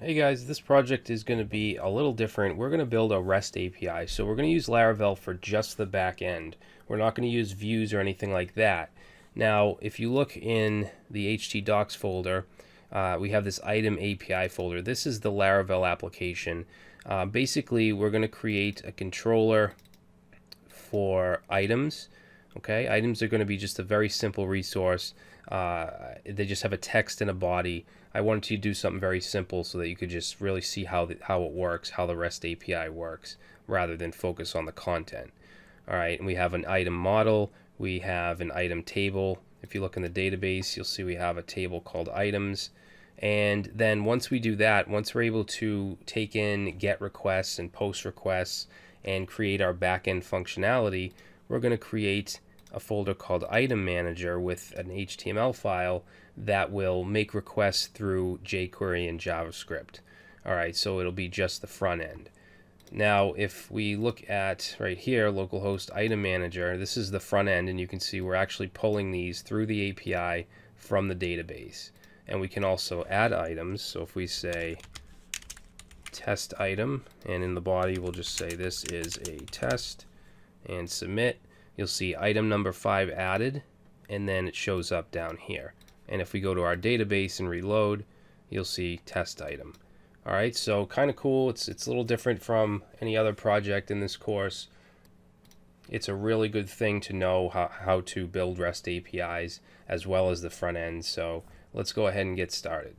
Hey guys, this project is going to be a little different. We're going to build a REST API. So we're going to use Laravel for just the back end. We're not going to use views or anything like that. Now, if you look in the htdocs folder, we have this item API folder. This is the Laravel application. Basically, we're going to create a controller for items. Okay, items are going to be just a very simple resource. They just have a text and a body. I wanted to do something very simple so that you could just really see how it works, how the REST API works, rather than focus on the content. All right, and we have an item model. We have an item table. If you look in the database, you'll see we have a table called items. And then once we do that, once we're able to take in GET requests and POST requests and create our backend functionality, we're going to create a folder called Item Manager with an HTML file that will make requests through jQuery and JavaScript. All right, so it'll be just the front end. Now, if we look at right here, localhost Item Manager, this is the front end, and you can see we're actually pulling these through the API from the database. And we can also add items. So if we say test item, and in the body we'll just say this is a test, and submit, you'll see item number 5 added, and then it shows up down here. And if we go to our database and reload, you'll see test item. All right, so kind of cool. It's a little different from any other project in this course. It's a really good thing to know how to build REST APIs as well as the front end. So let's go ahead and get started.